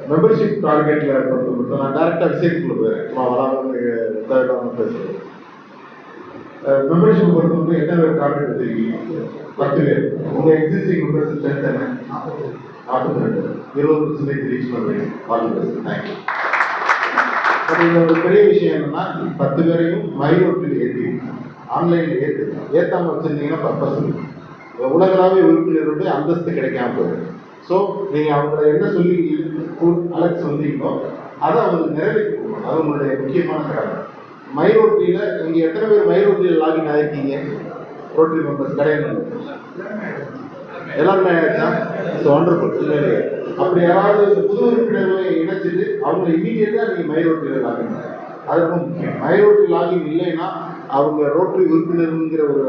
Membership டார்கெட்ல பொறுத்த நான் டைரக்டா விஷயத்துக்குள்ள போயிடுறேன். வராமல் தேவையில்லாம பேசுறேன். மெம்பர்ஷிப் பொறுத்த வந்து என்ன டார்கெட் வச்சிருக்கீங்க? 10 பேர். உங்க எக்ஸிஸ்டிங் மெம்பர்ஸ் ஸ்ட்ரென்த் என்ன? 42. 20% ரீச் பண்ணுவீங்க. All the best. தேங்க்யூ. இது ஒரு பெரிய விஷயம் என்னன்னா 10 பேரையும் மைரோட்டில் ஏற்றி ஆன்லைனில் ஏற்றாம வச்சிருந்தீங்கன்னா பர்பஸ் உலகளாவிய உறுப்பினருடைய அந்தஸ்து கிடைக்காம போகுது. ஸோ நீங்கள் அவங்கள என்ன சொல்லி அலெக்ஸ் வந்தீங்களோ அதை அவங்களுக்கு நிறைவேற்றி கொடுக்கணும். அது உங்களுடைய முக்கியமான கடமை. மைரோட்டியில் இங்கே எத்தனை பேர் மைரோட்டியில் லாகின் ஆகிருக்கீங்க? ரோட்டரி மெம்பர்ஸ் கிடையாது, எல்லாருமே ஆயிடுச்சா? So wonderful. இல்லை அப்படி யாராவது புது உறுப்பினர்களை இணைச்சிட்டு அவங்களை இமீடியட்டாக நீங்கள் மைரோட்டியில் லாகின் பண்ணுங்க. அது ரொம்ப முக்கியம். மைரோட்டி லாகின் இல்லைன்னா அவங்க ரோட்டரி உறுப்பினருங்கிற ஒரு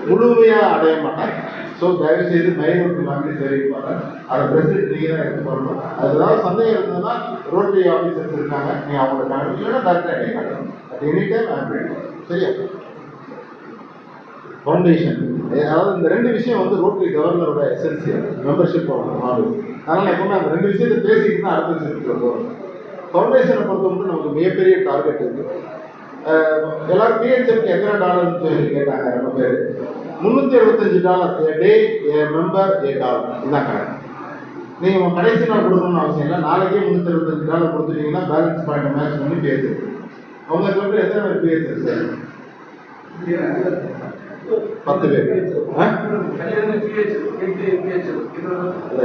முழுமையாக அடைய மாட்டாங்க. ஸோ தயவுசெய்து மைரோட்டி லாகின் தெரிவிப்பாங்க. அதை பிரசிடென்ட் நீங்கள் தான் எடுத்து பண்ணணும். அது ஏதாவது சந்தேகம் இருந்ததுன்னா ரோட்டரி ஆஃபீஸர்ஸ் இருக்காங்க, நீங்கள் அவங்களை காணும். இல்லைன்னா டேரக்டாக என்னை காட்டணும். At any time Android. சரியா? ஃபவுண்டேஷன், அதாவது இந்த 2 விஷயம் வந்து ரோட்டரி கவர்னரோட எசென்சியல் மெம்பர்ஷிப் மாடல். அதனால் எப்பவுமே அந்த 2 விஷயத்தை பேசிட்டு தான் அடுத்த விஷயத்துக்கு போகிறோம். ஃபவுண்டேஷனை பொறுத்த மட்டும் நமக்கு மிகப்பெரிய டார்கெட் இருக்குது. எல்லாரும் பிஹெச்எஃப்க்கு எத்தனை டாலர்னு சொல்லி கேட்டாங்க. ரொம்ப பேர் $365 டே மெம்பர் $8 இதுதான் கணக்கு. நீங்கள் கடைசி நாள் கொடுக்கணும்னு அவசியம் இல்லை. நாளைக்கே $365 கொடுத்துட்டீங்கன்னா பேலன்ஸ் பாயிண்ட் மேட்ச் பண்ணி பிஹெச்எஃப். அவங்க கிளப்பில் எத்தனை பேர் பிஹெச்எஃப் சார்? 10 பேர்.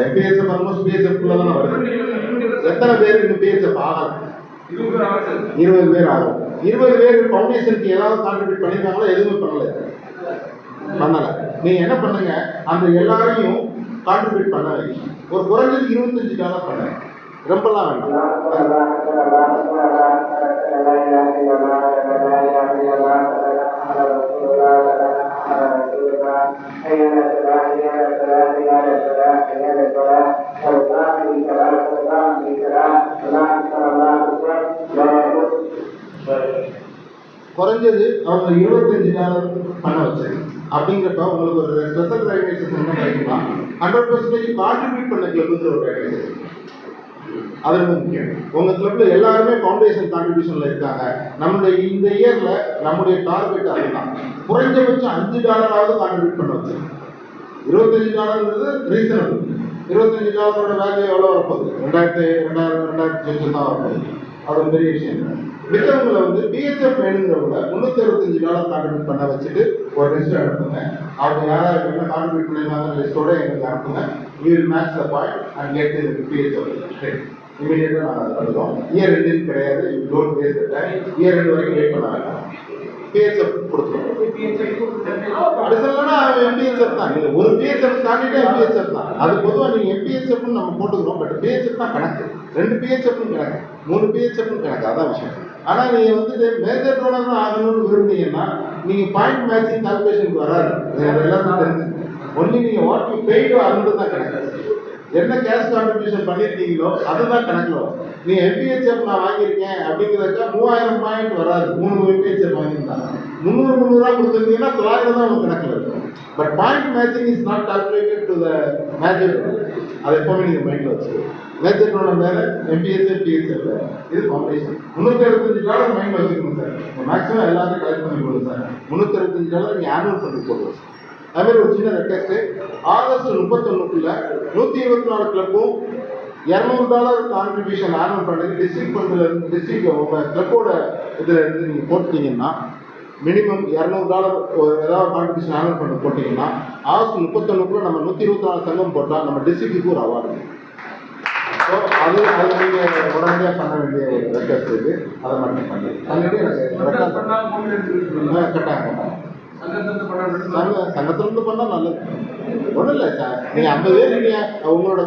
எம்பிஹெச்எஃப் ஆல்மோஸ்ட் பிஹெச்எஃப்குள்ள தான் வருது. எத்தனை பேர் இன்னும் பிஹெச்எஃப் ஆகலாம்? 20 பேர் ஆகும். 20 பேர் ஃபவுண்டேஷனுக்கு ஏதாவது கான்ட்ரிபியூட் பண்ணியிருக்காங்களா? எதுவுமே பண்ணல. நீங்க என்ன பண்ணுங்க, அந்த எல்லாரையும் கான்ட்ரிபியூட் பண்ண வைங்க. ஒரு குறைஞ்சது $25 பண்ணுங்க. ரொம்பலாம் வேண்டாம். குறைஞ்சது அவங்க $25 பண்ண வச்சாங்க. அப்படிங்கிறப்ப உங்களுக்கு ஒரு ஸ்பெஷல் ரெகக்னைசேஷன் என்ன கிடைக்குமா? 100% கான்ட்ரிபியூட் பண்ண கிளப்புங்கிற ஒரு ரெகக்னைசேஷன். அது ரொம்ப முக்கியம். உங்க கிளப்ல எல்லாருமே ஃபவுண்டேஷன் கான்ட்ரிபியூஷன்ல இருக்காங்க. நம்மளுடைய இந்த இயர்ல நம்முடைய டார்கெட் அதுதான். குறைஞ்சபட்சம் $5 கான்ட்ரிபியூட் பண்ண வச்சு. $25 ரீசனபிள். $25 வேல்யூ எவ்வளோ வரப்போகுது? 2000 தான் வரப்போகுது. அது ஒரு பெரிய விஷயம். மித்தவங்களை வந்து பிஹெச்எஃப் வேணுங்கிறவங்க $365 கான்ட்ரிபியூட் பண்ண வச்சுட்டு ஒரு லிஸ்ட் அனுப்புங்க. அவங்க யாராவது என்ன கான்ட்ரிபியூட் பண்ணிருக்காங்க லிஸ்டோட எங்களுக்கு அனுப்புங்க. You will match the point and get PHF. இமீடியட்டாக நாங்கள் பண்ணுறோம். இயர் ரெண்டு கிடையாது. Don't waste the time. Year ரெண்டு வரைக்கும் வெயிட் பண்ண வேண்டாம். பிஹெச்எஃப் கொடுத்துருவோம். அடிஷனலாக எம்பிஹெச்எஃப் தான். நீங்கள் ஒரு பிஹெச்எஃப் தாண்டிட்டு எம்பிஹெச்எஃப் தான். அது பொதுவாக நீங்கள் எம்பிஹெச்எஃப்னு நம்ம போட்டுக்கிறோம். பட் பிஹெச்எஃப் தான் கணக்கு. 2 பிஹெச்எஃப்னு கணக்கு, 3 பிஹெச்எஃப்னு கணக்கு. அதான் விஷயம். ஆனால் நீங்கள் வந்து மேஜர் டோனர் தான் ஆகணும்னு விரும்புனீங்கன்னா நீங்கள் பாயிண்ட் மேட்சிங் கால்குலேஷனுக்கு வராது. எல்லாருக்கும் தெரிஞ்சு ஒன்லி நீங்கள் வாட் யூ பெய்டு அதுன்றது தான் கணக்கு. என்ன கேஷ் கான்ட்ரிபியூஷன் பண்ணியிருக்கீங்களோ அதுதான் கணக்கில் வரும். நீங்கள் எம்பிஹெச்எஃப் நான் வாங்கியிருக்கேன் அப்படிங்கிறதுக்கா 3000 பாயிண்ட் வராது. 3 எம்பிஹெச்எஃப் வாங்கியிருந்தாங்க 300 கொடுத்துருந்தீங்கன்னா 900 தான் உங்களுக்கு கணக்கில் இருக்கும். But point matching is not calculated to the major. அதை எப்பவுமே நீங்கள் மைண்டில் வச்சுக்கோங்க. மேஜர் டோனர் வேறு, எம்பிஹெச்எஃப் பிஹெச்எஃப் வேறு. இது ஃபவுண்டேஷன். $365 மைண்டில் வச்சுக்கணும் சார். மேக்ஸிமம் எல்லாத்தையும் கலெக்ட் பண்ணி கொடுங்க சார். $365 நீங்கள் ஆனுவல் ஃபண்டு போடுவோம். அதுமாதிரி ஒரு சின்ன ரெக்வெஸ்ட்டு. ஆகஸ்ட் 31க்குள்ள 124 கிளப்பும் $200 கான்ட்ரிபியூஷன் ஆனுவல் ஃபண்டுக்கு டிஸ்ட்ரிக்ட் ஃபண்டில் இருந்து டிஸ்ட்ரிக்ட் உங்கள் கிளப்போட இதில் இருந்து நீங்கள் போட்டிங்கன்னா மினிமம் $200 ஏதாவது கான்ட்ரிபியூஷன் ஆனுவல் ஃபண்டு போட்டிங்கன்னா ஆகஸ்ட் 31க்குள்ள நம்ம 124 சங்கம் போட்டால் நம்ம டிஸ்ட்ரிக்ட்டுக்கு ஒரு அவார்டு. ஸோ அது நீங்கள் உடனடியாக பண்ண வேண்டிய ஒரு ரெக்வெஸ்ட் இருக்குது. அதை மட்டும் பண்ணிட்டு எனக்கு கட்டாயம் சங்கத்திலிருந்து பண்ணால் நல்லது. ஒன்றும் இல்லை சார். நீங்கள் 50 பேர் இருக்கீங்க, உங்களோட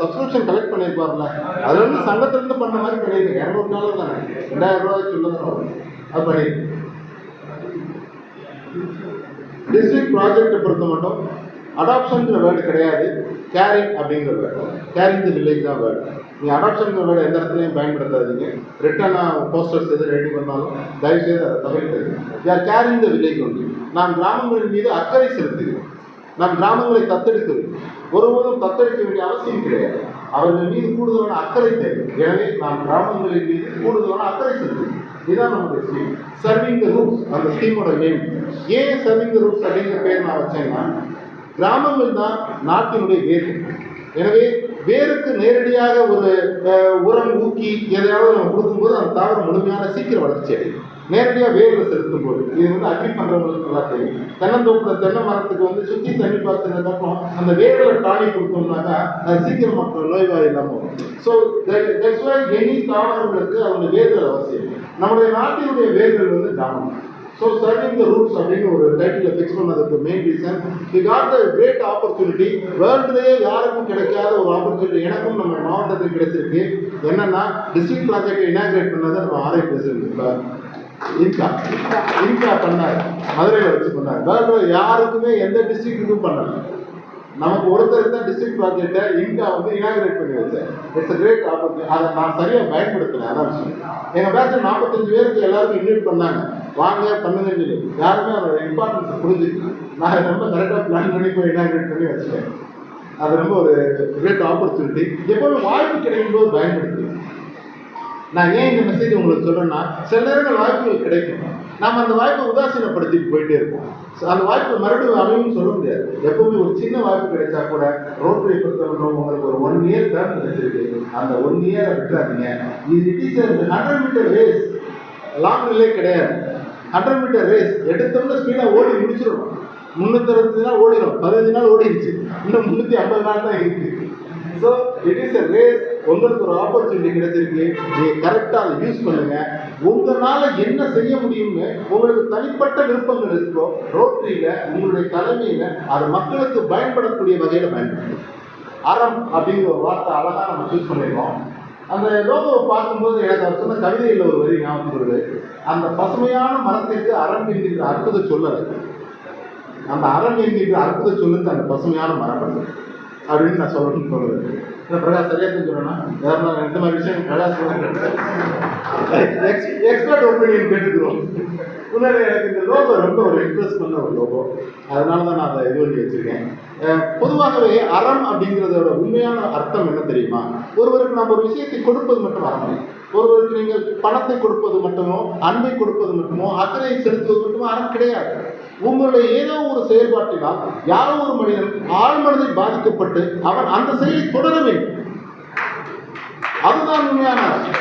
சப்ஸ்கிரிப்ஷன் கலெக்ட் பண்ணியிருப்பார்ல, அதில் வந்து சங்கத்திலிருந்து பண்ண மாதிரி பண்ணிடுங்க. $200 தானே, $2000 சொல்லுங்க. அது பண்ணிடுங்க. டிஸ்ட்ரிக்ட் ப்ராஜெக்டை பொறுத்த மட்டும் அடாப்ஷன்ங்கிற வேர்டு கிடையாது, கேரிங் அப்படிங்கிற வேர்டு. கேரிங் தி வில்லேஜ் தான் வேர்டு. நீங்கள் அடாப்ஷன்ங்கிற வேர்டு எந்த இடத்துலையும் பயன்படுத்தாதீங்க. ரிட்டனாக போஸ்டர்ஸ் எது ரெடி பண்ணாலும் தயவுசெய்து அதை தவிர்த்து யார் கேரிங் தி வில்லேஜ் ஒன்று. நான் கிராமங்களின் மீது அக்கறை செலுத்துகிறேன். நாம் கிராமங்களை தத்தெடுக்கவில்லை, ஒருபோதும் தத்தெடுக்க வேண்டிய அவசியம் கிடையாது. அவர்கள் மீது கூடுதலான அக்கறை தேவை. எனவே நாம் கிராமங்களின் மீது கூடுதலான அக்கறை செலுத்தணும். இதுதான் நம்முடைய ஸ்கீம், சர்விங் த ரூட்ஸ். அந்த ஸ்கீமோட நேம் ஏன் சர்விங் த ரூட்ஸ் அப்படிங்கிற பேர் நான் வச்சேன்னா, கிராமங்கள் தான் நாட்டினுடைய வேர். எனவே வேருக்கு நேரடியாக ஒரு உரம் ஊக்கி எதையாவது நம்ம கொடுக்கும்போது அந்த தாவரம் முழுமையான சீக்கிரம் வளர்ச்சி அடையும். நேரடியாக வேரில் செலுத்தும் போது இது வந்து அக்ரி பண்ணுறவங்களுக்கு நல்லா தெரியும். தென்னந்தோப்பில் தென்னை மரத்துக்கு வந்து சுற்றி தண்ணி பாய்ச்சதுக்கப்புறம் அந்த வேரில் டானி கொடுத்தோம்னாக்கா அது சீக்கிரம் மக்கள் நோய்வாய் இல்லாமல் வரும். ஸோ தட்ஸ் வை எனி தாவரங்களுக்கு அவங்க வேர்கள் அவசியம். நம்முடைய நாட்டினுடைய வேர்கள் வந்து கிராமம். ஸோ சர்விங் த ரூட்ஸ் அப்படின்னு ஒரு டைட்டில் ஃபிக்ஸ் பண்ணதுக்கு main reason, we got the great opportunity. வேர்ல்டுலேயே யாருக்கும் கிடைக்காத ஒரு ஆப்பர்ச்சுனிட்டி எனக்கும் நம்ம மாவட்டத்துக்கு கிடைச்சிருக்கு. என்னன்னா, டிஸ்ட்ரிக்ட் ப்ராஜெக்ட் இனாகிரேட் பண்ணதை நம்ம ஆர்ஐ பிரசிடென்ட் இன்கா பண்ணார், மதுரையில் வச்சு பண்ணார். வேர்ல்டு யாருக்குமே எந்த டிஸ்ட்ரிக்ட்டுக்கும் பண்ணல. நமக்கு ஒருத்தருக்கு தான் டிஸ்ட்ரிக்ட் ப்ராஜெக்டை இன்கா வந்து இனாகிரேட் பண்ணி வச்சேன். It's a great opportunity. அதை நான் சரியாக பயன்படுத்தினேன். அதான் விஷயம். எங்கள் பேட்சில் 45 பேருக்கு எல்லாருக்கும் இன்வைட் பண்ணாங்க, வாங்க பண்ணுங்கன்னு சொல்லி. யாருமே அதோட இம்பார்ட்டன்ஸ் புரிஞ்சுக்கலாம். நான் ரொம்ப கரெக்டாக பிளான் பண்ணி போய் இனாகிரேட் பண்ணி வச்சுட்டேன். அது ரொம்ப ஒரு கிரேட் ஆப்பர்ச்சுனிட்டி. எப்போதும் வாய்ப்பு கிடைக்கும் போது பயன்படுத்தி. நான் ஏன் இந்த மெசேஜ் உங்களுக்கு சொல்றேன்னா, சில நேரங்கள் வாய்ப்புகள் கிடைக்கும், நம்ம அந்த வாய்ப்பை உதாசீனப்படுத்திட்டு போயிட்டே இருப்போம். அந்த வாய்ப்பு மறுபடியும் அமையும் சொல்ல முடியாது. எப்பவுமே ஒரு சின்ன வாய்ப்பு கிடைச்சா கூட ரோட்டரி பொறுத்தவரை உங்களுக்கு ஒரு 1 இயர் டேர்ம் கிடைச்சிருக்கு, அந்த 1 இயரை விட்டுறாதீங்க. இது it is 100 metre race, long relay கிடையாது. 100 மீட்டர் ரேஸ் எடுத்தோம்னா ஸ்பீடாக ஓடி முடிச்சிடணும். 360 நாள் ஓடிடும், 15 நாள் ஓடிடுச்சு, இன்னும் 350 நாள் தான் இருக்கு. So it is a race. உங்களுக்கு ஒரு ஆப்பர்ச்சுனிட்டி கிடைச்சிருக்கு, நீங்கள் கரெக்டாக அதை யூஸ் பண்ணுங்க. உங்களால் என்ன செய்ய முடியும்னு உங்களுக்கு தனிப்பட்ட விருப்பங்கள் இருக்கோ, ரோட்டரியில் உங்களுடைய தலைமையில் அது மக்களுக்கு பயன்படக்கூடிய வகையில் பயன்படுத்தும். அறம் அப்படிங்கிற ஒரு வார்த்தை அழகாக நம்ம சூஸ் பண்ணியிருக்கோம். அந்த லோகோவை பார்க்கும்போது எனக்கு அவர் சொன்ன கவிதையில் ஒரு வரி ஞாபகம் வருது. அந்த பசுமையான மரத்திற்கு அறம் என்கின்ற அற்புத சொல்லலை, அந்த அறம் என்கின்ற அற்புத சொல்லுக்கு அந்த பசுமையான மரம் அப்படின்னு நான் சொல்லணும்னு சொல்லுவேன். பிரகாஷ் சரியா சொல்றேன்னா, இந்த மாதிரி விஷயம் பிரகாஷ் எக்ஸ்பர்ட் ஒப்பீனியன் கேட்டுக்கிறோம். முன்னாடி எனக்கு இந்த லோகோ ரொம்ப ஒரு இன்ட்ரெஸ்ட் பண்ண ஒரு லோகோ, அதனால தான் நான் அதை இது பண்ணி வச்சிருக்கேன். பொதுவாகவே அறம் அப்படிங்கிறதோட உண்மையான அர்த்தம் என்ன தெரியுமா? ஒருவருக்கு நம்ம ஒரு விஷயத்தை கொடுப்பது மட்டும் அறம் இல்லை. ஒருவருக்கு நீங்கள் பணத்தை கொடுப்பது மட்டுமோ, அன்பை கொடுப்பது மட்டுமோ, அக்கறையை செலுத்துவது மட்டுமோ அறம் கிடையாது. உங்களுடைய ஏதோ ஒரு செயல்பாட்டினால் யாரோ ஒரு மனிதன் ஆழ்மனதில் பாதிக்கப்பட்டு அவன் அந்த செயலை தொடர வேண்டும். அதுதான் உண்மையான அறம்.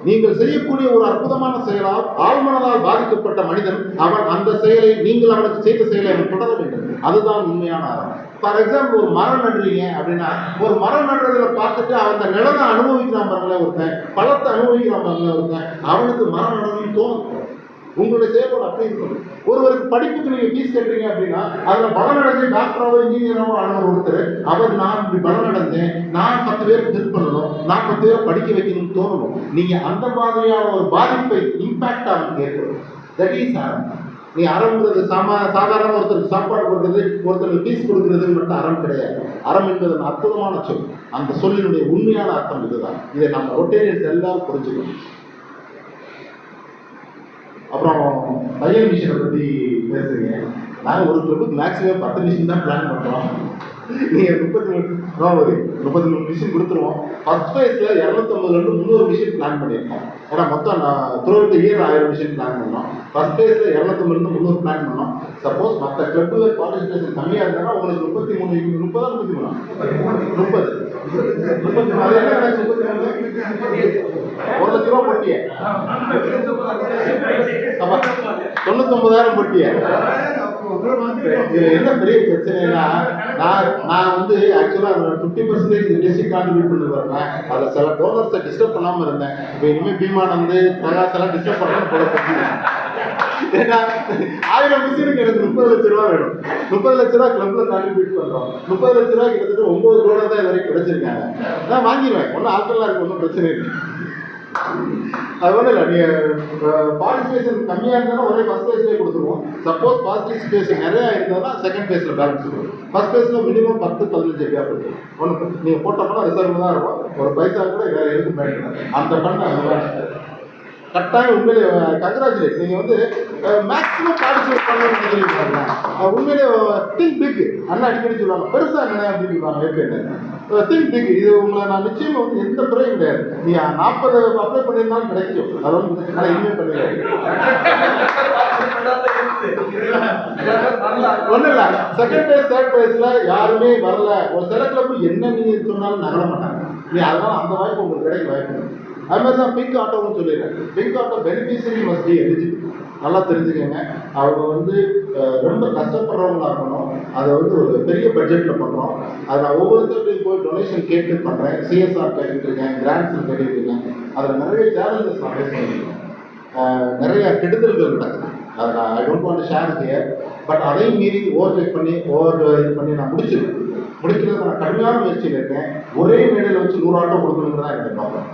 நீங்கள் செய்யக்கூடிய ஒரு அற்புதமான செயலால் ஆழ்மனதால் பாதிக்கப்பட்ட மனிதன் அவன் அந்த செயலை, நீங்கள் அவனுக்கு செய்த செயலை அவன் தொடர வேண்டும். அதுதான் உண்மையான அறம். ஃபார் எக்ஸாம்பிள், ஒரு மரம் நடுறீங்க அப்படின்னா, ஒரு மரம் நடுறதுல பார்த்துட்டு அவன் அந்த நிலத்தை அனுபவிக்கிறான் பாருங்களேன் ஒருத்தன், பழத்தை அனுபவிக்கிறான் பாருங்களேன் ஒருத்தன், அவனுக்கு மரம் நடணும்னு தோணும். உங்களுடைய செயல்பாடு அப்படி இருக்கணும். ஒருவருக்கு படிப்புக்கு நீங்க ஃபீஸ் கட்டுறீங்க அப்படின்னா, அதுல பலம் அடைஞ்சு டாக்டராவோ இன்ஜினியராவோ ஆனவர் ஒருத்தர், அவர் நான் இப்படி பலம் அடைஞ்சேன், நான் 10 பேருக்கு ஹெல்ப் பண்ணணும், நான் 10 பேரை படிக்க வைக்கணும்னு தோணணும். நீங்க அந்த மாதிரியான ஒரு பாதிப்பை இம்பாக்ட் அவனுக்கு ஏற்படும். தட் இஸ் அறம். நீ அறம்ங்கிறது சாதாரண ஒருத்தருக்கு சாப்பாடு கொடுக்குறது, ஒருத்தருக்கு ஃபீஸ் கொடுக்கறது மட்டும் அறம் கிடையாது. அறம் என்பது அற்புதமான சொல். அந்த சொல்லினுடைய உண்மையான அர்த்தம் இதுதான். இதை நம்ம ரொட்டேரியன்ஸ் எல்லாரும் புரிஞ்சுக்கணும். அப்புறம் தையல் மிஷினை பற்றி பேசுறீங்க. நாங்கள் ஒரு கிளப்புக்கு மேக்ஸிமம் 10 மிஷின் தான் பிளான் பண்ணுறோம். நீங்கள் 33 மிஷின் கொடுத்துருவோம். ஃபர்ஸ்ட் ஃபேஸில் 250 300 மிஷின் பிளான் பண்ணியிருக்கோம். ஏன்னா மொத்தம் த்ரூஅவுட் இயர் 1000 மிஷின் பிளான் பண்ணோம். ஃபர்ஸ்ட் ஃபேஸில் 250 300 பிளான் பண்ணோம். சப்போஸ் மற்ற கிளப்பு பார்ட்டிசிபேஷன் கம்மியாக இருந்தாலும் உங்களுக்கு 33 1 லட்ச ரூபா போட்டிய 99,000 போட்டிய. இதுல என்ன பெரிய பிரச்சனைனா, நான் வந்து ஆக்சுவலா 50% டிஸ்ட்ரிக்ட் கான்ட்ரிபியூட் பண்ணி வரேன். அதில் சில டோனர்ஸை டிஸ்டர்ப் பண்ணாமல் இருந்தேன். இப்போ இனிமேல் பீமானந்து பிரகாஷ் எல்லாம் டிஸ்டர்ப் பண்ணாமல் போட போகிறேன். ஏன்னா 1000 மிஷினுக்கு எனக்கு 30 லட்ச ரூபா வேணும். 30 லட்ச ரூபா கிளப்ல கான்ட்ரிபியூட் பண்றோம். 30 லட்ச ரூபா கிட்டத்தட்ட 9 டோனர் தான் இது வரைக்கும் கிடைச்சிருக்காங்க. நான் வாங்கிடுவேன், ஒன்றும் ஆட்கள்லாம் இருக்கு, ஒன்றும் பிரச்சனை இல்லை. அது ஒன்றும் இல்லை. நீங்கள் பார்ட்டிசிபேஷன் கம்மியாக இருந்தாலும் ஒரே ஃபர்ஸ்ட் ஃபேஸ்லேயே கொடுத்துருவோம். சப்போஸ் பார்ட்டிசிபேஷன் நிறையா இருந்தாலும் செகண்ட் ஃபேஸில் பேலன்ஸ் இருக்கும். ஃபர்ஸ்ட் ஃபேஸில் மினிமம் 10-15 கேப் இருக்கும். ஒன்று நீங்கள் போட்டோம்னா ரிசர்வ் தான் இருக்கும். ஒரு பைசா கூட வேறு எதுக்கும் பயன்படாது. அந்த பண்ண அந்த மாதிரி கட்டாயம் உண்மையிலே கங்க்ராச்சுலேட். நீங்கள் வந்து மேக்ஸிமம் பார்ட்டிசிபேட் பண்ணணும்னு நினைக்கிறீங்க. உண்மையிலே திங்க் பிக். அண்ணா அடிக்கடி சொல்லுவாங்க பெருசாக என்ன அப்படின்னு சொல்லுவாங்க. எப்படி திங்க் பிக். இது உங்களை நான் நிச்சயம் வந்து எந்த குறையும் கிடையாது. நீ 40 அப்ளை பண்ணியிருந்தாலும் கிடைக்கும். அது வந்து ஆனால் இனிமே பண்ணிடுறேன். ஒன்றும் இல்லை, செகண்ட் ப்ரைஸ் தேர்ட் ப்ரைஸில் யாருமே வரல. ஒரு சில கிளப்பு என்ன நீங்கள் சொன்னாலும் நகர மாட்டாங்க. நீ அதனால அந்த வாய்ப்பு உங்களுக்கு கிடைக்க வாய்ப்பு. அது மாதிரி தான் பிங்க் ஆட்டோன்னு சொல்லிடுறேன். Pink auto beneficiary must be eligible. நல்லா தெரிஞ்சுக்கோங்க. அவங்க வந்து ரொம்ப கஷ்டப்படுறவங்களா இருக்கணும். அதை வந்து ஒரு பெரிய பட்ஜெட்டில் பண்ணுறோம். அதை நான் ஒவ்வொருத்தருக்கையும் போய் டொனேஷன் கேட்டு பண்ணுறேன். சிஎஸ்ஆர் கேட்டுட்டு இருக்கேன், கிராண்ட்ஸ் கேட்டுட்டு இருக்கேன். அதில் நிறைய சேலஞ்சஸ் நான் ஃபேஸ் பண்ணியிருக்கேன். நிறைய கெடுதல்கள் நடக்குது. அதை நான் I don't want to share here. But அதையும் மீறி ஓவர் இது பண்ணி நான் முடிச்சிருக்கேன். முடிக்கிறது நான் கடுமையான முயற்சியில் இருக்கேன். ஒரே மேடையில் வச்சு 100 ஆட்டோ கொடுக்கணுங்கிறது தான் எனக்கு ப்ராப்ளம்.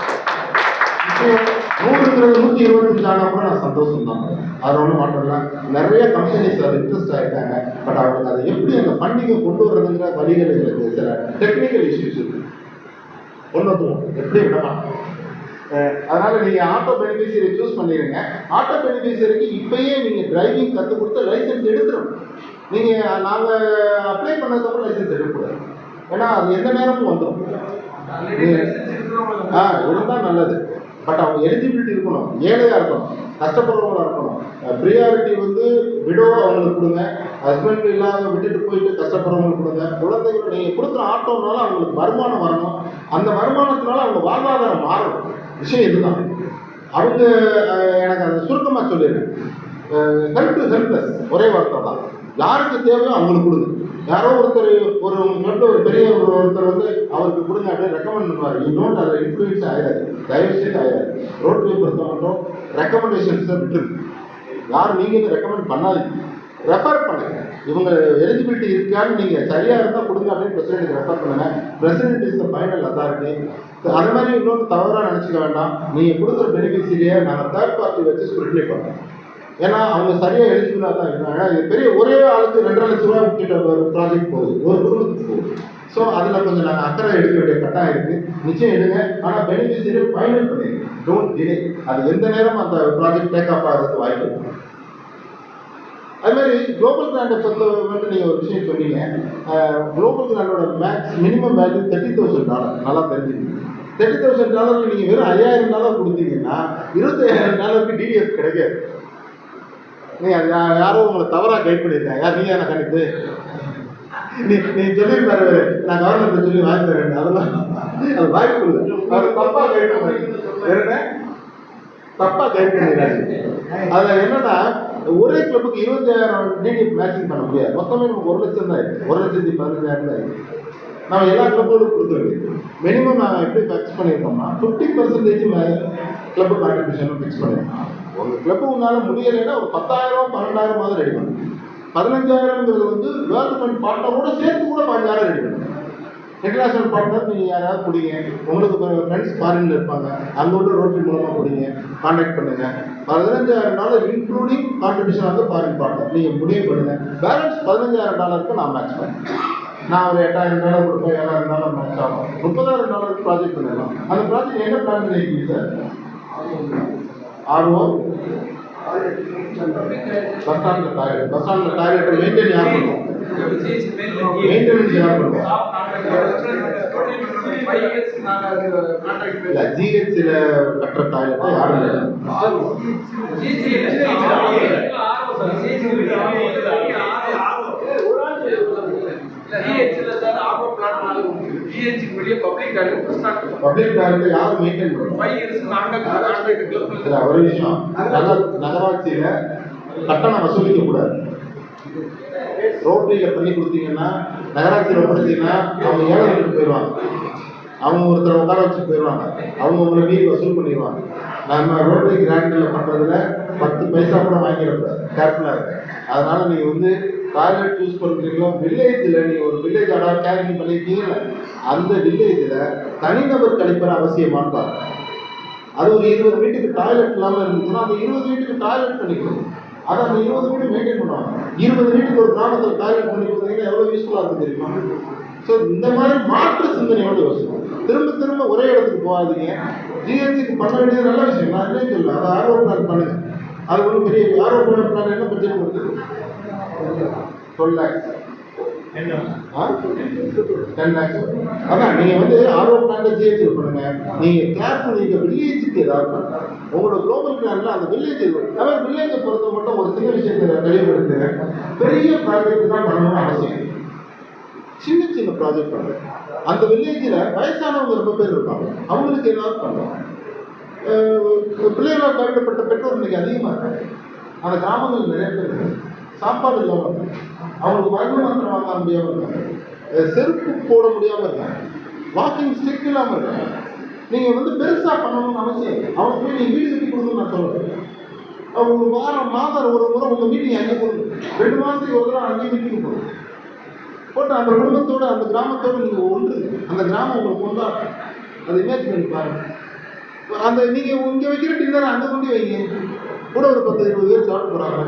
100ங்கிறது 125 ஆனால் கூட நான் சந்தோஷம் தான். அது ஒன்றும் மாற்றம் இல்லை. நிறைய கம்பெனிஸ் அது இன்ட்ரெஸ்ட் ஆகிட்டாங்க. பட் அவங்களுக்கு அதை எப்படி அந்த ஃபண்டிங்கை கொண்டு வர்றதுங்கிற வழிகள் எங்களுக்கு சில டெக்னிக்கல் இஷ்யூஸ் இருக்கு. ஒன்று எப்படி விடலாம். அதனால நீங்கள் ஆட்டோ பெனிஃபிஷியரி சூஸ் பண்ணிடுங்க. ஆட்டோ பெனிஃபிஷியரிக்கு இப்பயே நீங்கள் டிரைவிங் கற்றுக் கொடுத்து லைசன்ஸ் எடுத்துடும். நீங்கள் நாங்கள் அப்ளை பண்ணதுக்கப்புறம் லைசன்ஸ் எடுக்கக்கூடாது. ஏன்னா அது எந்த நேரமும் வந்துடும். இருந்தால் நல்லது. பட் அவங்க எலிஜிபிலிட்டி இருக்கணும், ஏழையாக இருக்கணும், கஷ்டப்படுறவங்களாக இருக்கணும். ப்ரியாரிட்டி வந்து விடோ அவங்களுக்கு கொடுங்க. ஹஸ்பண்ட் இல்லாத விட்டுட்டு போயிட்டு கஷ்டப்படுறவங்களுக்கு கொடுங்க. குழந்தைகள் நீங்கள் கொடுக்குற ஆட்டோனால அவங்களுக்கு வருமானம் வரணும். அந்த வருமானத்தினால அவங்க வாழ்வாதாரம் மாறணும். விஷயம் இதுதான். அவங்க எனக்கு அதை சுருக்கமாக சொல்லிடுறேன். ஹெல்ப் டு ஹெல்ப்லெஸ் ஒரே வார்த்தை தான். யாருக்கு தேவையோ அவங்களுக்கு கொடுங்க. யாரோ ஒருத்தர் ஒரு உங்கள்கிட்ட ஒரு பெரிய ஒருத்தர் வந்து அவருக்கு கொடுங்க அப்படின்னு ரெக்கமெண்ட் பண்ணுவார். யூ டோன்ட் அதில் இன்ஃப்ளூயன்ஸ் ஆகிடாது. தயவுசெய்து ஆகிடாது. ரோட்டரியை பொறுத்த மட்டும் ரெக்கமெண்டேஷன்ஸை விட்டுருக்கு. யாரும் நீங்கள் ரெக்கமெண்ட் பண்ணாதீங்க, ரெஃபர் பண்ணுங்க. இவங்க எலிஜிபிலிட்டி இருக்கான்னு நீங்கள் சரியாக இருந்தால் கொடுங்க அப்படின்னு பிரசிடென்ட்டுக்கு ரெஃபர் பண்ணுங்க. President is the final authority. அது மாதிரி இன்னொன்று தவறாக நினச்சிக்க வேண்டாம். நீங்கள் கொடுக்குற பெனிஃபிட்ஸிலேயே நாங்கள் தேர்ட் பார்ட்டி வச்சு ஸ்க்ரூட்டினி பண்ணுறோம். ஏன்னா அவங்க சரியாக எலிஜிபிளாக தான் இருக்காங்க. இது பெரிய ஒரே ஆளுக்கு 2.5 லட்ச ரூபா கிட்ட ப்ராஜெக்ட் போகுது, ஒரு குடும்பத்துக்கு போகுது. ஸோ அதில் கொஞ்சம் நாங்கள் அக்கறை எடுக்க வேண்டிய கட்டாயம் இருக்குது. நிச்சயம் எடுங்க. ஆனால் பெனிஃபிஷியரி ஃபைனல் பண்ணிடுங்க. Don't delay. அது எந்த நேரம் அந்த ப்ராஜெக்ட் டேக் ஆஃப் ஆகிறதுக்கு வாய்ப்பு இருக்குது. அது மாதிரி குளோபல் கிராண்டை பொறுத்த வந்து நீங்கள் ஒரு விஷயம் சொன்னீங்க. குளோபல் கிராண்டோட மினிமம் வேல்யூ $30,000. நல்லா தெரிஞ்சுக்கணும். $30,000 நீங்கள் வெறும் $5,000 கொடுத்தீங்கன்னா $25,000 டிடிஎஸ் கிடைக்காது. நீங்கள் அது யாரோ உங்களை தவறாக கைட் பண்ணியிருக்காங்க. யார் நீங்க நான் கணிப்பு நீ சொல்லியிருந்தாரு நான் கவர்மெண்ட் சொல்லி வாங்கி தரேன். அதெல்லாம் அது வாய்ப்பு இல்லை. அவர் தப்பாக கைட் பண்ண தப்பாக கைட் பண்ணிடுறாங்க. அதில் என்னன்னா ஒரே கிளப்புக்கு 20,000 டிடிஎஃப் மேட்சிங் பண்ண முடியாது. மொத்தமே நமக்கு 1 லட்சம் தான் இருக்குது. 1,15,000 தான் இருக்குது. நம்ம எல்லா கிளப்போடும் கொடுக்க வேண்டியது. மினிமம் நாங்கள் எப்படி ஃபிக்ஸ் பண்ணியிருக்கோம்னா 50% கிளப்பு கான்ட்ரிபியூஷன் ஃபிக்ஸ் பண்ணியிருக்கோம். உங்கள் கிளப்பு உன்னால் முடியலைன்னா ஒரு 10,000 12,000 ரெடி பண்ணுங்க. 15,000ங்கிறது வந்து கவர்மெண்ட் பார்ட்னரோட சேர்த்து கூட 15,000 ரெடி பண்ணுங்க. இன்டர்நேஷனல் பார்ட்னர் நீங்கள் யாராவது பிடிங்க. உங்களுக்கு ஃப்ரெண்ட்ஸ் ஃபாரினில் இருப்பாங்க, அங்கே உள்ள ரோட்டரி மூலமாக பிடிங்க, கான்டாக்ட் பண்ணுங்கள். $15,000 இன்க்ளூடிங் கான்ட்ரிபியூஷன் ஆக ஃபாரின் பார்ட்னர் நீங்கள் முடிவு பண்ணுங்கள். பேலன்ஸ் $15,000 நான் மேட்ச் பண்ணேன். நான் ஒரு $8,000 கொடுப்பேன், $7,000 மேட்ச் ஆகும். $30,000 ப்ராஜெக்ட் பண்ணிடலாம். அந்த ப்ராஜெக்ட் என்ன பிளான் பண்ணியிருக்கீங்க சார்? ஆர்ஓ பஸ் ஸ்டாண்டில் டாய்லெட்டை மெயின்டைன் யார் பண்ணுவோம்? மெயின்டெனன்ஸ் யார் பண்ணுவோம்? இல்லை, ஜிஹெச்சில் கட்டுற டாய்லெட்டை யாரும் இல்லை. பப்ளிக் டாய்லெட் யாரும் மெயின்டைன் பண்ணுவோம்? ஒரு விஷயம், நகராட்சியில கட்டணம் வசூலிக்க கூடாது. ரோட்டரியில பண்ணி கொடுத்தீங்கன்னா, நகராட்சியில் ஒப்படைச்சிங்கன்னா அவங்க ஏழை வீட்டுக்கு போயிடுவாங்க. அவங்க ஒருத்தரை உட்கார வச்சுட்டு போயிடுவாங்க. அவங்க உங்களை மீறி வசூல் பண்ணிடுவாங்க. நம்ம ரோட்டரி கிராண்டில் பண்ணுறதுல 10 பைசா கூட வாங்கிடக்கூடாது. கேர்ஃபுல்லாக இருக்கு. அதனால நீங்கள் வந்து டாய்லெட் யூஸ் பண்ணுறீங்களோ, வில்லேஜில் நீங்கள் ஒரு வில்லேஜ் அடாப்ட் கேரிங் பண்ணியிருக்கீங்களா, அந்த வில்லேஜில் தனிநபர் கழிப்பறை அவசியமானு பாருங்க. அது ஒரு 20 வீட்டுக்கு டாய்லெட் இல்லாமல் இருந்துச்சுன்னா அந்த 20 வீட்டுக்கு டாய்லெட் பண்ணிக்கணும். அதை அந்த 20 வீடு மெயின்டைன் பண்ணுவாங்க. 20 வீட்டுக்கு ஒரு கிராமத்தில் டாய்லெட் பண்ணி கொடுத்தீங்கன்னா எவ்வளோ யூஸ்ஃபுல்லாக இருக்குது தெரியுமா? ஸோ இந்த மாதிரி மாற்று சிந்தனையோடு யோசிக்கணும். திரும்ப திரும்ப ஒரே இடத்துக்கு போகாதீங்க. ஜிஹெச்சுக்கு பண்ண வேண்டியது நல்ல விஷயம், நான் இல்லைன்னு சொல்லுவேன். அதை ஆர்வ பிளான் பண்ணுங்க. அது ஒன்றும் பெரிய ஆர்வ பிளான் என்ன பட்ஜெட் கொடுக்குது? 12 lakhs 10 lakhs. அதான் நீங்கள் வந்து ஆர்வ பிளான் ஜிஹெச் பண்ணுங்க. நீங்கள் கிளாஸ் நீங்கள் வில்லேஜுக்கு ஏதாவது பண்ணுங்க. உங்களோட குளோபல் பிளான்ல அந்த வில்லேஜ் அதாவது வில்லேஜை பொறுத்த மட்டும் ஒரு சின்ன விஷயத்தை தெளிவுபடுத்துகிறேன். பெரிய ப்ராஜெக்ட் தான் பண்ணணும்னு அவசியம். சின்ன சின்ன ப்ராஜெக்ட் பண்ணுங்க. அந்த வில்லேஜில் வயசானவங்க ரொம்ப பேர் இருப்பாங்க, அவங்களுக்கு ஏதாவது பண்ணுவாங்க. பிள்ளைகளால் கைவிடப்பட்ட பெற்றோர் இன்னைக்கு அதிகமாக இருக்காங்க. அந்த கிராமங்கள் நிறைய பேர் இருக்காங்க. சாப்பாடு இல்லாமல் இருக்காங்க, அவங்களுக்கு மருந்து மாத்திரம் வாங்க முடியாமல் இருக்காங்க, செருப்பு போட முடியாமல் இருக்காங்க, வாக்கிங் ஸ்டிக் இல்லாமல் இருக்காங்க. நீங்கள் வந்து பெருசாக பண்ணணும்னு அவசியம். அவனுக்கு போய் நீங்கள் வீடு கட்டி கொடுக்கணும்னு நான் சொல்கிறேன். அவங்க மாதம் ஒரு முறை உங்கள் மீட்டிங் அங்கே போடுங்க, 2 மாதத்துக்கு ஒரு தடவை அங்கேயும் மீட்டிங் போடுங்க. போட்டு அந்த குடும்பத்தோடு அந்த கிராமத்தோடு நீங்கள் ஒன்று, அந்த கிராமம் உங்களுக்கு கொண்டாடும். அதை இமேஜ் பண்ணி பாருங்க. அந்த நீங்கள் இங்கே வைக்கிற டின்னர் அங்கே கொண்டு வைங்க, கூட ஒரு 10-20 பேர் சாப்பிட போகிறாங்க.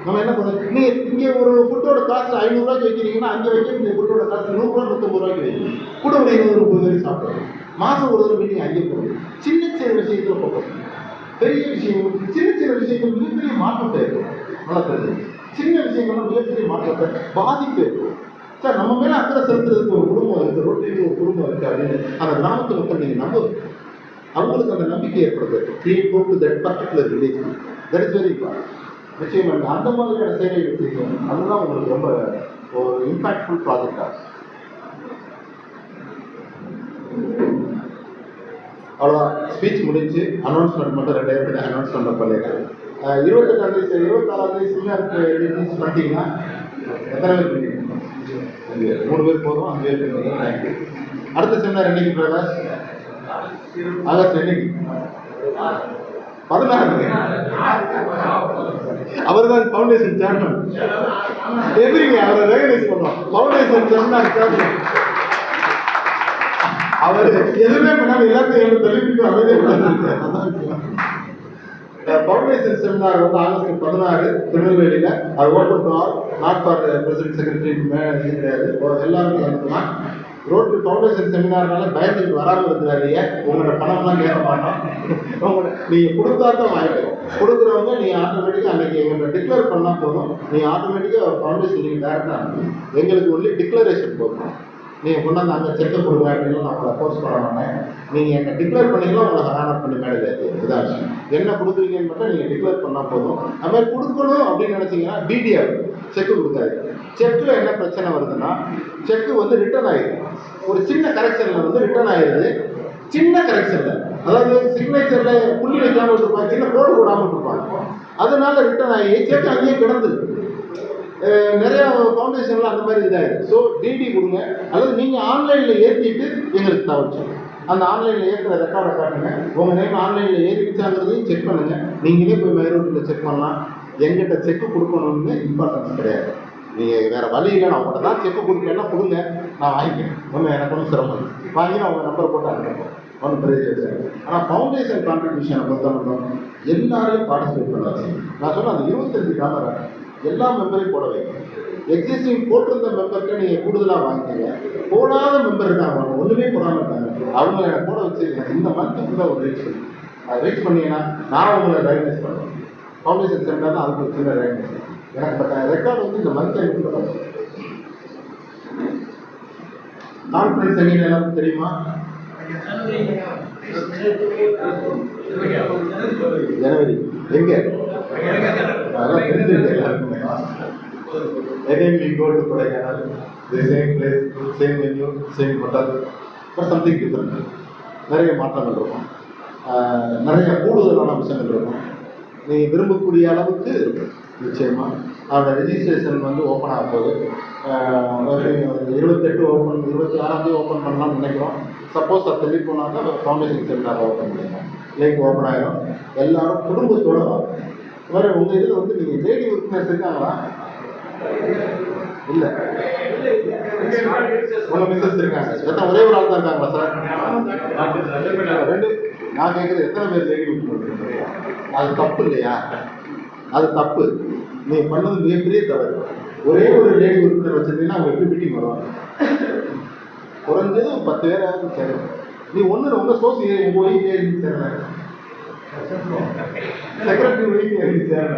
நம்ம என்ன பண்ணுறோம், நீங்கள் இங்கே ஒரு ஃபுட்டோட காசு 500 ரூபாய்க்கு வைக்கிறீங்கன்னா அங்கே வைக்க இந்த ஃபுட்டோட காசு 100 ரூபா 150 ரூபாய்க்கு வைங்க, கூட ஒரு 230 பேர் சாப்பிடுவோம். மாதம் ஒரு தடவை மீட்டிங் அங்கே போடுங்க. சின்ன சின்ன விஷயத்தில் ஃபோக்கஸ், பெரிய விஷயம் சின்ன சின்ன விஷயங்கள் மிகப்பெரிய மாற்றத்தை இருக்கும். நல்லா தெரிஞ்சு சின்ன விஷயங்கள்லாம் மிகப்பெரிய மாற்றத்தை பாதிப்பு இருக்கும். சார் நம்ம மேலே அக்கறை செலுத்துறதுக்கு ஒரு குடும்பம் இருக்குது, ரொட்டிக்கு ஒரு குடும்பம் இருக்குது அப்படின்னு அந்த கிராமத்து மக்கள் நீங்கள் நம்புங்க. அவங்களுக்கு அந்த நம்பிக்கை ஏற்படுது. கிரியேட் போட்டு that particular village, that is very நிச்சயம். அந்த மாதிரியான சேவைகள் செய்யணும். அதுதான் உங்களுக்கு ரொம்ப ஒரு இம்பாக்ட்ஃபுல் ப்ராஜெக்டாக. அவ்வளோதான், ஸ்பீச் முடிஞ்சு. அனௌன்ஸ்மெண்ட் மட்டும் 2 பேருக்கு அனௌன்ஸ்மெண்ட் பண்ணிடுறேன். 28ஆம் தேதி 26ஆம் தேதி சின்ன பண்ணிட்டீங்கன்னா எத்தனை பேர் பண்ணீங்க? 3 பேர் போதும், 5 பேர் பண்ணீங்க. தேங்க்யூ. அடுத்த செமினார் என்னைக்கு பிரகாஷ்? ஆகஸ்ட் என்னைக்கு? 16. அவர் தான் ஃபவுண்டேஷன் சேர்மன். எதிரிங்க அவரை ரெகனைஸ் பண்ணோம். ஃபவுண்டேஷன் செமினார் சேர்மன் அவர் எதுவுமே பண்ணாமல் எல்லாத்தையும் தெளிவுக்கு அமைதியே பண்ணாங்க. ஃபவுண்டேஷன் செமினார் வந்து ஆகஸ்ட் 16 திருநெல்வேலியில். அது open to all, not for president secretary கிடையாது, எல்லாருக்கும் வந்துக்கலாம். ரோட்டு ஃபவுண்டேஷன் செமினார்னால பயந்துட்டு வராமல் இருக்கிறாரிய. உங்களோட பணம்லாம் கேட்க மாட்டோம், உங்களோட நீங்கள் கொடுத்தா தான் வாங்கிக்கணும். கொடுக்குறவங்க நீங்கள் ஆட்டோமேட்டிக்காக அன்றைக்கி எங்களை டிக்ளேர் பண்ணால் போதும். நீங்கள் ஆட்டோமேட்டிக்காக ஃபவுண்டேஷன் நீங்கள் டேரெக்டாக எங்களுக்கு ஒன்லி டிக்ளரேஷன் போதும். நீங்கள் கொண்டாந்து அங்கே செக்கப் கொடுங்க அப்படின்னு நான் உங்களை ஃபோர்ஸ் பண்ண மாட்டேன். நீங்கள் என்ன டிக்ளேர் பண்ணிங்களோ உங்களை ஹானர் பண்ணி மேலே இதான் என்ன கொடுக்குறீங்கன்னு மட்டும் நீங்கள் டிக்ளேர் பண்ணால் போதும். அது மாதிரி கொடுக்கணும் அப்படின்னு நினச்சிங்கன்னா டிடிஆர் செக்கு கொடுக்காது. செக்கில் என்ன பிரச்சனை வருதுன்னா, செக்கு வந்து ரிட்டர்ன் ஆகிடுது. ஒரு சின்ன கரெக்ஷனில் வந்து ரிட்டர்ன் ஆகிடுது. சின்ன கரெக்ஷனில், அதாவது சிக்னேச்சரில் புள்ளி வைக்காமல் இருப்பாங்க, சின்ன கோடு போடாமல் இருப்பாங்க, அதனால ரிட்டர்ன் ஆகி செக் அங்கேயே கிடந்துருக்கு. நிறையா ஃபவுண்டேஷனில் அந்த மாதிரி இதாகிடுது. ஸோ டிடி கொடுங்க, அல்லது நீங்கள் ஆன்லைனில் ஏற்றிட்டு எங்களுக்கு தவிர்த்து அந்த ஆன்லைனில் ஏற்றுற ரெக்கார்டை காட்டுங்க. உங்கள் நேம் ஆன்லைனில் ஏறிச்சாங்கிறதையும் செக் பண்ணுங்கள். நீங்களே போய் மைரோட்டில் செக் பண்ணலாம். எங்கிட்ட செக்கு கொடுக்கணும்னு இம்பார்ட்டன்ஸ் கிடையாது. நீங்கள் வேறு வழி இல்லை, நான் உங்கள்கிட்ட தான் செக்கு கொடுப்பேன்னா கொடுங்க, நான் வாங்கிக்கிறேன். ஒன்றும் எனக்கு ஒன்றும் சிரமம் வாங்கி நான் உங்கள் நம்பர் போட்டு அனுப்புகிறேன், ஒன்றும் பிரச்சனை. ஆனால் ஃபவுண்டேஷன் கான்ட்ரிபியூஷனை பொறுத்த மட்டும் எல்லாரையும் பார்ட்டிசிபேட் பண்ணாது. நான் சொன்னேன் அந்த 25 கேமரா எல்லா மெம்பரையும் போட வைங்க. எக்ஸிஸ்டிங் போட்டிருந்த மெம்பர்கிட்ட நீங்கள் கூடுதலாக வாங்கிக்கீங்க. போடாத மெம்பர் இருக்காங்க, அவங்க ஒன்றுமே போடாமல் இருக்காங்க, அவங்க எனக்கு போட வச்சு எனக்கு இந்த மந்த்துக்குள்ள ஒரு ரீச் பண்ணி அதை ரீச் பண்ணிங்கன்னா நான் உங்களை ரெகனைஸ் பண்ணுவேன். ஃபவுண்டேஷன் சென்டர் தான் அதுக்கு ஒரு சின்ன ரெகனைஸ். எனக்கு பட் ரெக்கார்டு வந்து இந்த மந்த் டைமுக்குள்ள வரும். கான்ஃபரன்ஸ் எங்கே எல்லாருக்கும் தெரியுமா? ஜனவரி. எங்கே? அதெல்லாம் தெரிஞ்சிருக்கு எல்லாருக்குமே. Again we go to Kodaikanal, the same place, same venue, same hotel, but something different. நிறைய மாற்றங்கள் இருக்கும், நிறைய கூடுதலான விஷயங்கள் இருக்கும். நீங்கள் விரும்பக்கூடிய அளவுக்கு இருக்கும். நிச்சயமாக அதோட ரெஜிஸ்ட்ரேஷன் வந்து ஓப்பன் ஆக போகுது. 28 ஓப்பன், 26 ஓப்பன் பண்ணலாம்னு நினைக்கிறோம். சப்போஸ் அது தெளிவு போனாங்க ஃபவுண்டேஷன் செமினார் ஓப்பன் பண்ணிடுவோம். லேக் ஓப்பன் ஆகிடும். எல்லாரும் குடும்பத்தோடு வாங்க. வேறு உங்கள் இதில் வந்து நீங்கள் லேடி உறுப்பினர்ஸ் இருக்காங்களா? இல்லை, உங்கள் மிஸ்ஸஸ் இருக்காங்க. எத்தனை ஒரே ஒரு ஆள் தான் இருக்காங்களா சார்? 2. நான் கேட்குறது எத்தனை பேர் லேடி உறுப்பினர்? அது தப்பு இல்லையா? அது தப்பு. நீங்கள் பண்ணது மிகப்பெரிய தவறு. ஒரே ஒரு லேடி உறுப்பினர் வச்சுருந்தீங்கன்னா அவங்க எப்படி மீட்டிங் வருவாங்க? குறைஞ்சது 10 பேராவது சரி. நீ ஒன்று உங்க சோர்ஸ் உங்க ஒய்ஃப் ஏறி சேரல, செக்ரட்டரி ஒய்ஃப் ஏறி சேரல,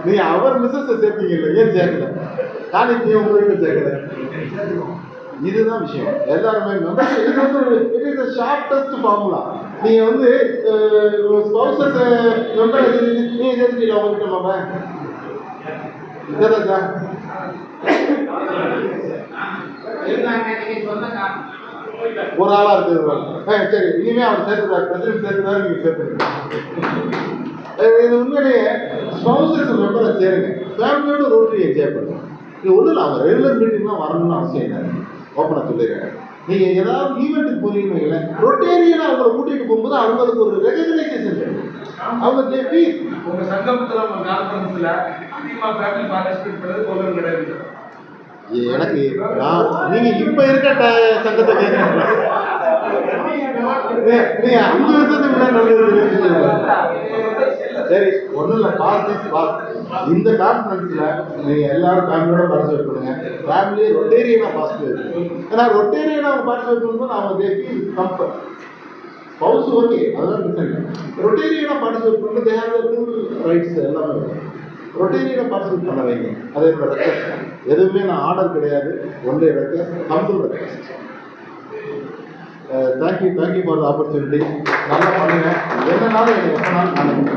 நீ அவர் மிஸ்ஸஸ் சேர்த்தீங்க இல்லை, ஏன் சேர்க்கல? காலேஜ் ஏன் உங்க வீட்டில் சேர்க்கல? இதுதான் விஷயம். எல்லாருமே இது வந்து it is the shortest formula. நீங்க வந்து ஸ்பௌசஸ் மெம்பர் நீங்க சேர்த்துட்டீங்க உங்ககிட்ட மாமா இதாச்சா? ஒரு ஆளா இருக்கிறது சரி, இனிமே அவர் சேர்த்துறாரு, பிரசிடென்ட் சேர்த்துறாரு, நீங்க சேர்த்துருங்க. இது உண்மையிலேயே ஸ்பௌசஸ் மெம்பரை சேருங்க, ஃபேமிலியோட ரோட்டரி என்ஜாய் பண்ணுங்க. இது ஒன்றும் இல்லை, அவங்க ரெகுலர் மீட்டிங்லாம் வரணும்னு அவசியம் இல்லை. ஓப்பனாக சொல்லிடுறேன். நீங்க ஏதாவது ஈவெண்ட்டுக்கு போறீங்கன்னு ரொட்டேரியனா அவங்களை கூட்டிட்டு போகும்போது அவங்களுக்கு ஒரு ரெகக்னைசேஷன் கிடைக்கும். அவங்க உங்க சங்கத்துல உங்க கான்ஃபரன்ஸ்ல அதிகமா ஃபேமிலி பார்ட்டிசிபேட் பண்ணது போகிறது கிடையாது. எனக்கு நீங்க இப்ப இருக்க சங்கத்தை கேட்க நீங்க 5 வருஷத்துக்கு முன்னாடி நல்லது. சரி, ஒன்றும் இல்லை, பாஸ் இந்த கான்ஃபரன்ஸ்ல நீங்க எல்லாரும் ஃபேமிலியோட பார்ட்டிசிபேட் பண்ணுங்க. ஃபேமிலி ரொட்டேரியனா பார்ட்டிசிபேட் பண்ணுங்க. ஏன்னா ரொட்டேரியனா அவங்க பார்ட்டிசிபேட் பண்ணும்போது அவங்க they feel comfort. Spouse okay, அதெல்லாம் பிரச்சனை. ரொட்டேரியனா பார்ட்டிசிபேட் பண்ணுறது they have the full rights எல்லாமே. ரொட்டேரியனா பார்ட்டிசிபேட் பண்ண வைங்க. அது என்னோட ரெக்வஸ்ட். எதுவுமே நான் ஆர்டர் கிடையாது, ஒன்றே request, humble request. Thank you for the opportunity. நல்லா பண்ணுங்க. என்னன்னாலும் எனக்கு எப்போ நாள் ஆனந்த்